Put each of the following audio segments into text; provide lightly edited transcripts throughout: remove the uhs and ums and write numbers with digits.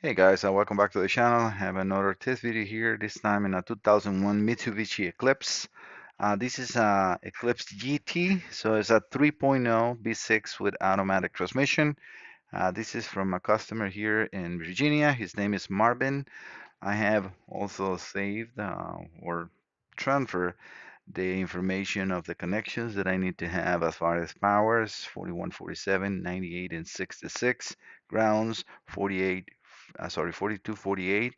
Hey guys, welcome back to the channel. I have another test video here, this time in a 2001 Mitsubishi Eclipse. This is Eclipse GT, so it's a 3.0 V6 with automatic transmission. This is from a customer here in Virginia. His name is Marvin. I have also saved or transferred the information of the connections that I need to have as far as powers 41, 47, 98, and 66, grounds 48, 42, 48,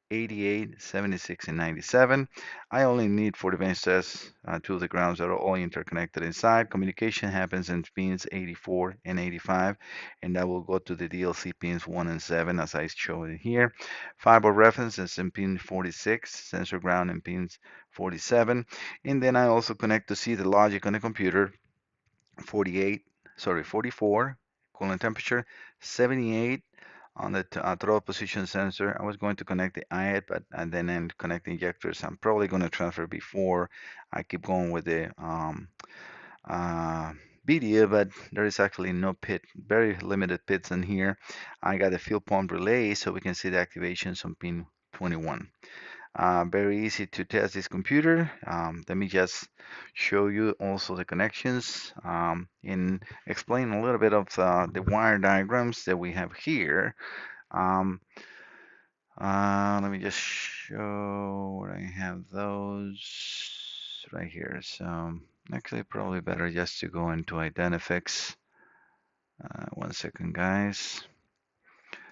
88, 76, and 97. I only need for the bench test to the grounds that are all interconnected inside. Communication happens in pins 84 and 85, and that will go to the DLC pins 1 and 7 as I showed it here. Fiber reference is in pin 46, sensor ground in pins 47, and then I also connect to see the logic on the computer 48, sorry, 44, coolant temperature, 78 on the throttle position sensor. I was going to connect the IAT, but and then connect the injectors. I'm probably going to transfer before I keep going with the uh, video, but there is actually no pit, very limited pits in here. I got a fuel pump relay so we can see the activations on pin 21. Very easy to test this computer. Let me just show you also the connections and explain a little bit of the wire diagrams that we have here. Um, Let me just show where I have those right here. So actually probably better just to go into Identifix. One second, guys.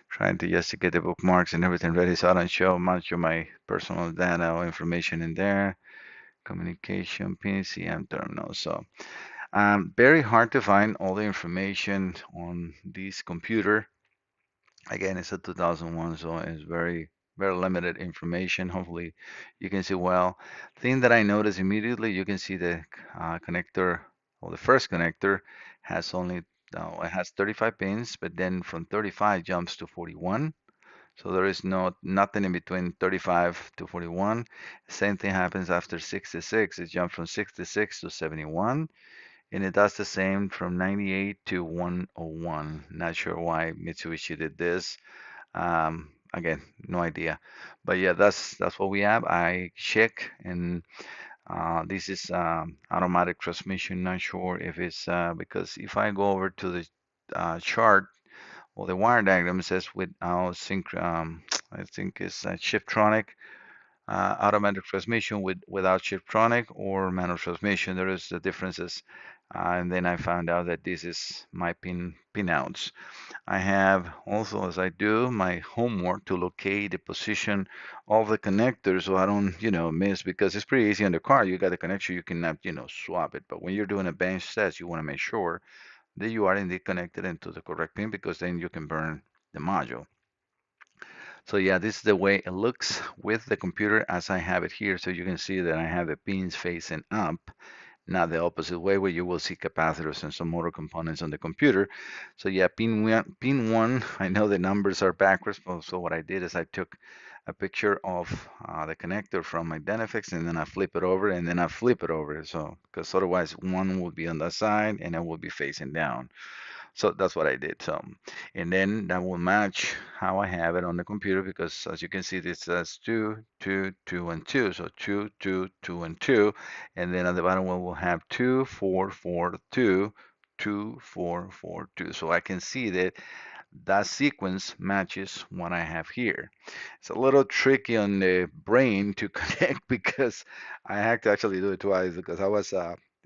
Trying to just to get the bookmarks and everything ready so I don't show much of my personal data or information in there. Communication, PCM terminal. So very hard to find all the information on this computer. Again, it's a 2001, so it's very limited information. Hopefully you can see well. Thing that I noticed immediately, you can see the connector, or the first connector has only, it has 35 pins, but then from 35 jumps to 41. So there is nothing in between 35 to 41. Same thing happens after 66. It jumps from 66 to 71, and it does the same from 98 to 101. Not sure why Mitsubishi did this. Again, no idea. But yeah, that's what we have. I check, and this is automatic transmission. Not sure if it's because if I go over to the chart, well, the wire diagram says without sync, I think it's Shiftronic, automatic transmission without Shiftronic or manual transmission. There is the differences. And then I found out that this is my pinouts. I have also, as I do, my homework to locate the position of the connector so I don't, miss, because it's pretty easy on the car. You got the connection, you can, swap it. But when you're doing a bench test, you want to make sure that you are indeed connected into the correct pin, because then you can burn the module. So yeah, this is the way it looks with the computer as I have it here. So you can see that I have the pins facing up, not the opposite way where you will see capacitors and some motor components on the computer. So yeah, pin one, I know the numbers are backwards, so what I did is I took a picture of the connector from my Denafix, and then I flip it over, and then I flip it over. So because otherwise one would be on that side and it would be facing down. So that's what I did. So, and then that will match how I have it on the computer, because as you can see, this says 2, 2, 2, and 2. So 2, 2, 2, and 2. And then at the bottom one will have 2, 4, 4, 2, 2, 4, 4, 2. So I can see that that sequence matches what I have here. It's a little tricky on the brain to connect, because I had to actually do it twice, because I was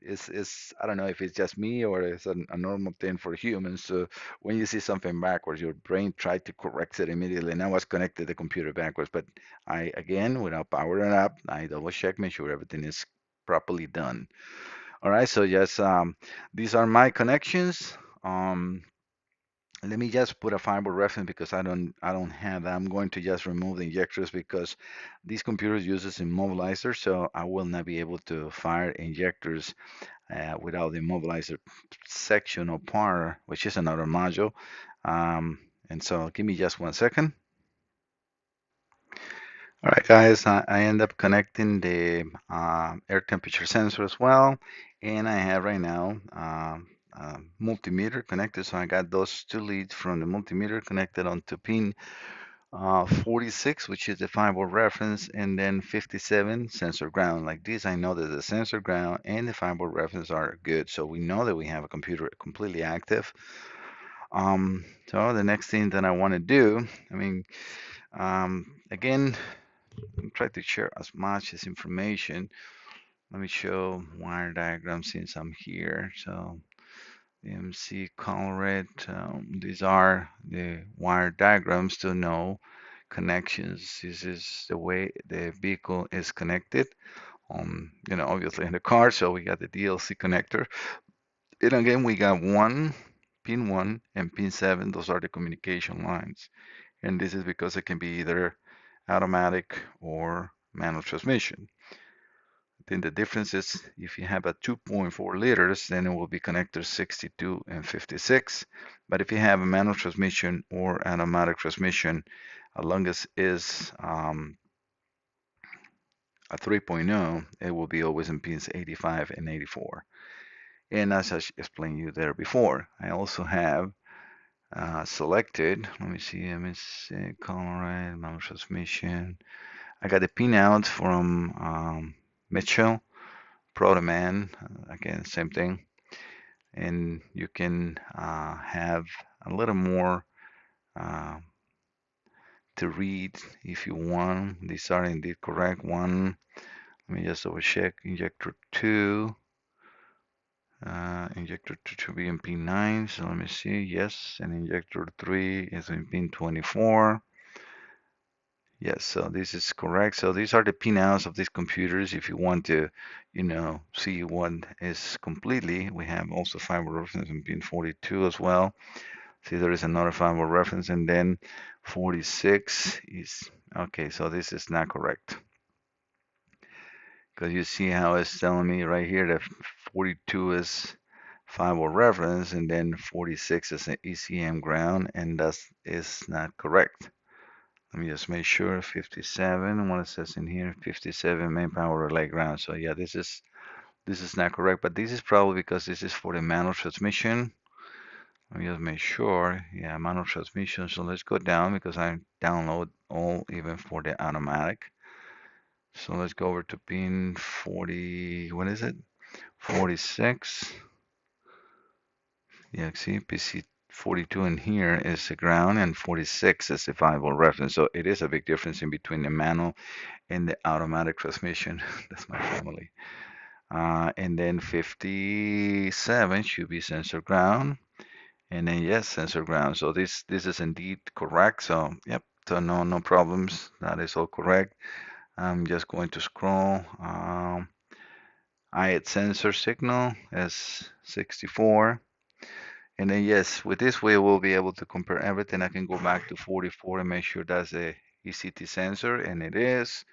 it's I don't know if it's just me or it's a normal thing for humans. So when you see something backwards, your brain tried to correct it immediately, and I was connected the computer backwards. But I, again, without powering it up, I double check, make sure everything is properly done. All right, so yes, these are my connections. Let me just put a fiber reference, because I don't have that. I'm going to just remove the injectors, because these computers uses immobilizer, so I will not be able to fire injectors without the immobilizer section or part, which is another module. And so give me just one second. All right, guys, I end up connecting the air temperature sensor as well, and I have right now multimeter connected. So I got those two leads from the multimeter connected onto pin 46, which is the firewall reference, and then 57, sensor ground. Like this, I know that the sensor ground and the firewall reference are good, so we know that we have a computer completely active. So the next thing that I want to do, again, try to share as much as information. Let me show wire diagram since I'm here. So MC Colred, these are the wire diagrams to know connections. This is the way the vehicle is connected. Obviously in the car, so we got the DLC connector. And again, we got pin one and pin seven. Those are the communication lines. And this is because it can be either automatic or manual transmission. Then the difference is if you have a 2.4 liters, then it will be connectors 62 and 56. But if you have a manual transmission or automatic transmission, as long as is a 3.0, it will be always in pins 85 and 84. And as I explained you there before, I also have selected, let me see, Colorado, manual transmission. I got the pinout from Mitchell, Protoman, again, same thing. And you can have a little more uh, to read if you want. These are indeed correct. One, let me just double check. Injector 2, injector 2 should be in pin 9. So let me see. Yes, and injector 3 is in pin 24. Yes, so this is correct. So these are the pinouts of these computers. If you want to, see what is completely, we have also fiber reference in pin 42 as well. See, there is another fiber reference, and then 46 is, okay, so this is not correct. Because you see how it's telling me right here that 42 is fiber reference, and then 46 is an ECM ground, and that is not correct. Let me just make sure 57, what it says in here, 57 main power relay ground. So yeah, this is not correct, but this is probably because this is for the manual transmission. Let me just make sure. Yeah, manual transmission. So let's go down because I download all even for the automatic. So let's go over to pin 40, what is it? 46. Yeah, see, PC 42 in here is the ground and 46 is the 5-volt reference. So it is a big difference in between the manual and the automatic transmission. That's my family. And then 57 should be sensor ground. And then yes, sensor ground. So this is indeed correct. So yep, so no problems. That is all correct. I'm just going to scroll. I had sensor signal as 64. And then yes, with this way we'll be able to compare everything. I can go back to 44 and make sure that's a ECT sensor, and it is.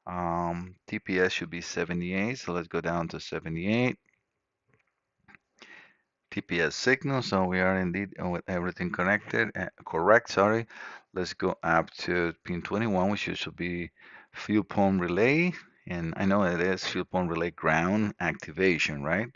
TPS should be 78, so let's go down to 78. TPS signal, so we are indeed with everything connected, correct, sorry. Let's go up to pin 21, which should be field pump relay, and I know it is field pump relay ground activation, right?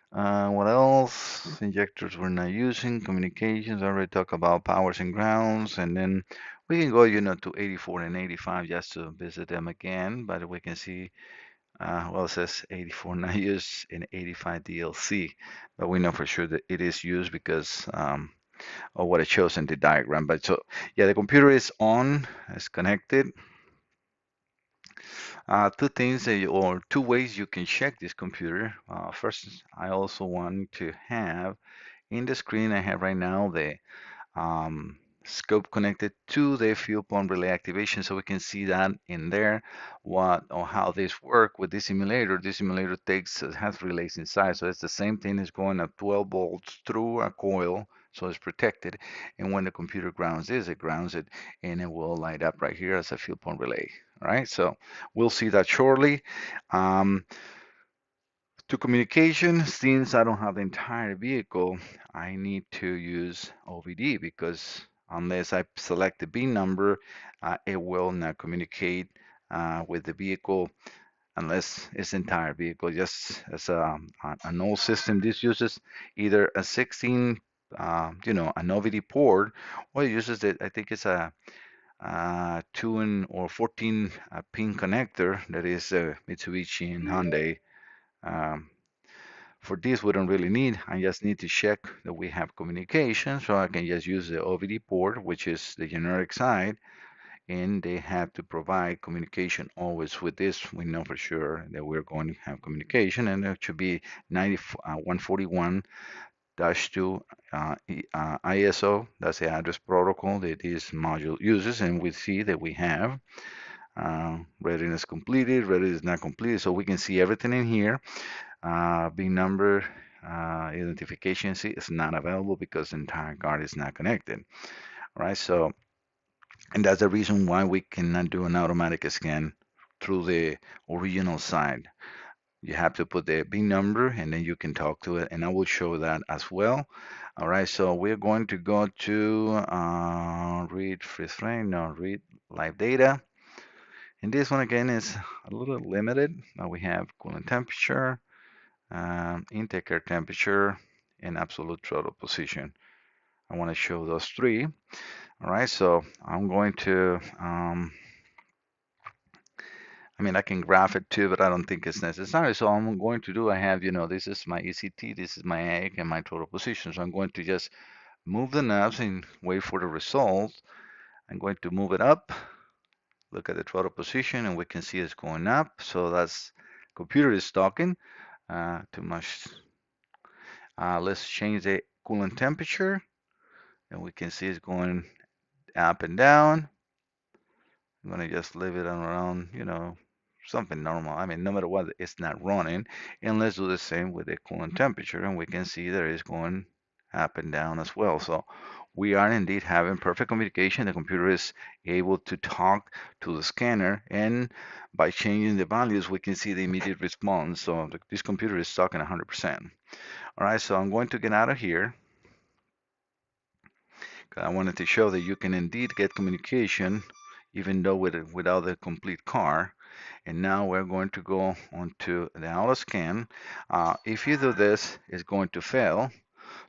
What else? Injectors we're not using, communications, I already talked about powers and grounds, and then we can go, to 84 and 85 just to visit them again, but we can see, well, it says 84 not used and 85 DLC, but we know for sure that it is used because of what it shows in the diagram. But so, yeah, the computer is on, it's connected. Two things or two ways you can check this computer. First, I also want to have in the screen I have right now the scope connected to the fuel pump relay activation, so we can see that in there what or how this work with this simulator. This simulator has relays inside, so it's the same thing as going at 12 volts through a coil, so it's protected. And when the computer grounds this, it grounds it, and it will light up right here as a fuel pump relay. All right, so we'll see that shortly. To communication, since I don't have the entire vehicle, I need to use OBD because unless I select the B number, it will not communicate with the vehicle unless it's entire vehicle. Just as an old system, this uses either a 16, an OBD port, or it uses I think it's a 2 or 14 pin connector that is Mitsubishi and Hyundai. Um, for this, we don't really need. I just need to check that we have communication, so I can just use the OVD port, which is the generic side, and they have to provide communication always with this. We know for sure that we're going to have communication, and it should be 141-2 ISO. That's the address protocol that this module uses, and we see that we have readiness completed, readiness not completed, so we can see everything in here. Being number identification is not available because the entire card is not connected. All right, so and that's the reason why we cannot do an automatic scan through the original side. You have to put the bin number and then you can talk to it, and I will show that as well. All right, so we're going to go to read freeze frame, no, read live data. And this one again is a little limited. Now we have coolant temperature, intake air temperature, and absolute throttle position. I want to show those three. All right, so I'm going to, I mean, I can graph it too, but I don't think it's necessary. So I'm going to do, I have, this is my ECT, this is my egg, and my total position. So I'm going to just move the knobs and wait for the result. I'm going to move it up, look at the throttle position, and we can see it's going up. So that's, computer is talking. Too much. Let's change the coolant temperature, and we can see it's going up and down. I'm gonna just leave it around, something normal. I mean, no matter what, it's not running. And let's do the same with the coolant temperature, and we can see that it's going up and down as well. So we are indeed having perfect communication. The computer is able to talk to the scanner, and by changing the values, we can see the immediate response. So this computer is talking 100%. All right, so I'm going to get out of here. I wanted to show that you can indeed get communication even though without a complete car. And now we're going to go onto the auto scan. If you do this, it's going to fail.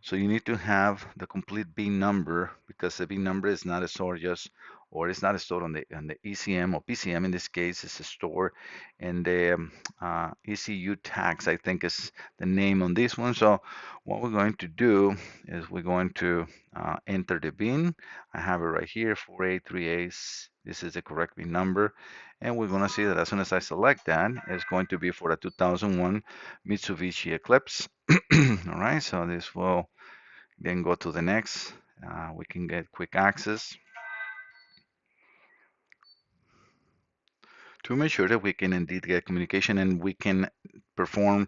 So you need to have the complete bin number, because the bin number is not stored it's not stored on the ECM or PCM. In this case, it's stored in the ECU tags, I think is the name on this one. So what we're going to do is we're going to enter the bin. I have it right here, 4838. This is the correct bin number. And we're going to see that as soon as I select that, it's going to be for a 2001 Mitsubishi Eclipse. All right, so this will then go to the next. We can get quick access to make sure that we can indeed get communication and we can perform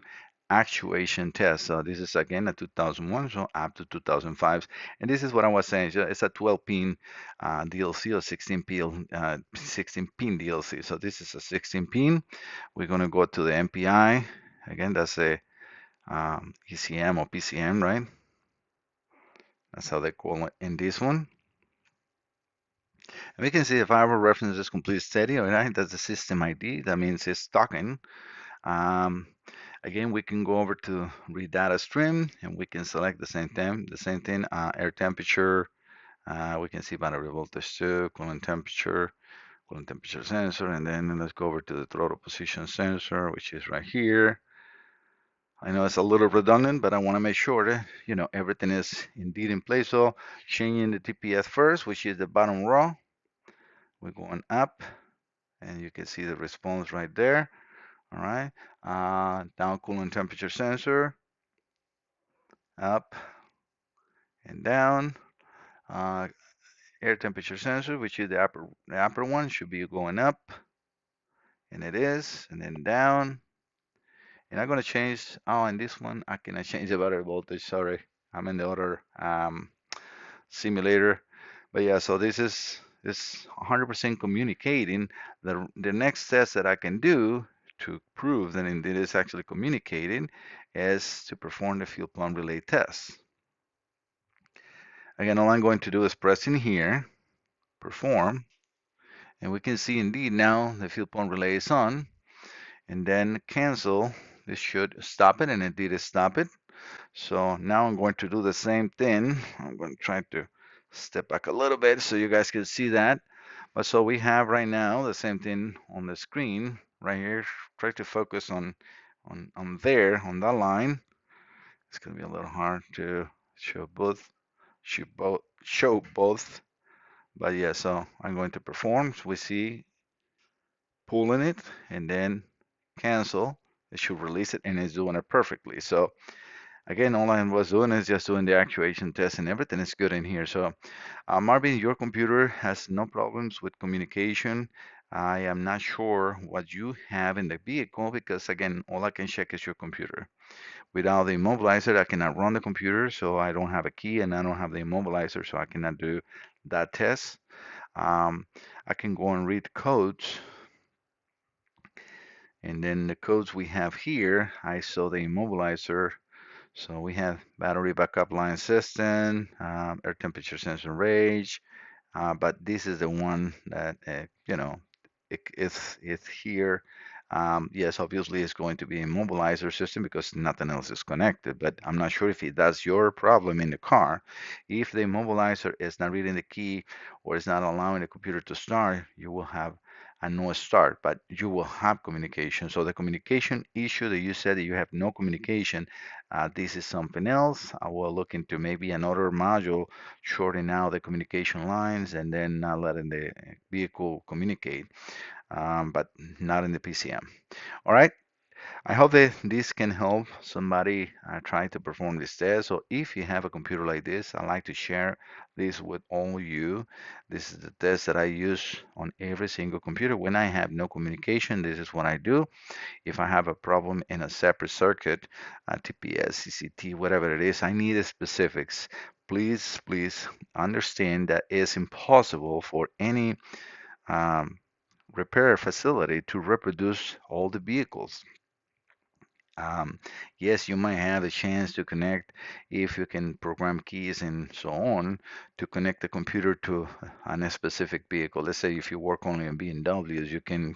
actuation tests. So this is again a 2001, so up to 2005. And this is what I was saying. So it's a 12-pin DLC or 16-pin DLC. So this is a 16-pin. We're going to go to the MPI. Again, that's a ECM or PCM, right? That's how they call it in this one. And we can see if our reference is complete steady, all right, that's the system ID. That means it's talking. Um, Again, we can go over to read data stream, and we can select the same thing, air temperature. We can see battery voltage too, coolant temperature sensor, and then let's go over to the throttle position sensor, which is right here. I know it's a little redundant, but I want to make sure that everything is indeed in place. So changing the TPS first, which is the bottom row. We're going up, and you can see the response right there. All right, down coolant temperature sensor, up and down. Uh, Air temperature sensor, which is the upper one, should be going up, and it is, and then down. And I'm gonna change. Oh, and this one I cannot change the battery voltage. Sorry, I'm in the other simulator. But yeah, so this is 100% communicating. The next test that I can do to prove that indeed it's actually communicating is to perform the fuel pump relay test. Again, all I'm going to do is press in here, perform, and we can see indeed now the fuel pump relay is on, and then cancel. This should stop it, and it did stop it. So now I'm going to do the same thing. I'm going to try to step back a little bit so you guys can see that. But so we have right now the same thing on the screen right here. Try to focus on there on that line. It's gonna be a little hard to show both. But yeah, so I'm going to perform. So we see pulling it and then cancel. It should release it and it's doing it perfectly. So again, all I was doing is just doing the actuation test and everything is good in here. So Marvin, your computer has no problems with communication. I am not sure what you have in the vehicle because again, all I can check is your computer. Without the immobilizer, I cannot run the computer, so I don't have a key and I don't have the immobilizer, so I cannot do that test. Um, I can go and read codes, and then the codes we have here, I saw the immobilizer. So we have battery backup line system, air temperature sensor range, but this is the one that it's here. Yes, obviously it's going to be a immobilizer system because nothing else is connected, but I'm not sure if that's your problem in the car. If the immobilizer is not reading the key or is not allowing the computer to start, you will have a no start, but you will have communication. So the communication issue that you said that you have no communication, this is something else. I will look into maybe another module shorting out the communication lines and then not letting the vehicle communicate, but not in the PCM. All right. I hope that this can help somebody trying to perform this test. So if you have a computer like this, I'd like to share this with all of you. This is the test that I use on every single computer. When I have no communication, this is what I do. If I have a problem in a separate circuit, TPS, CCT, whatever it is, I need the specifics. Please understand that it's impossible for any um, repair facility to reproduce all the vehicles. Um, yes, you might have a chance to connect if you can program keys and so on to connect the computer to a specific vehicle. Let's say if you work only on BMWs, you can,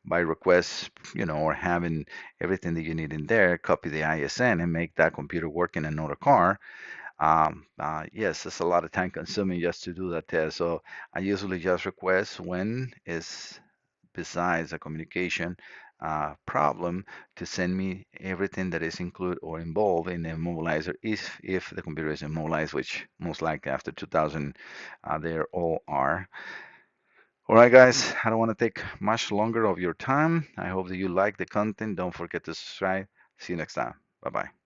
by request, or having everything that you need in there, copy the ISN and make that computer work in another car. Yes, it's a lot of time consuming just to do that test. So I usually just request when is besides a communication problem to send me everything that is included or involved in the immobilizer if the computer is immobilized, which most likely after 2000 they all are. All right, guys, I don't want to take much longer of your time. I hope that you like the content. Don't forget to subscribe. See you next time. Bye bye.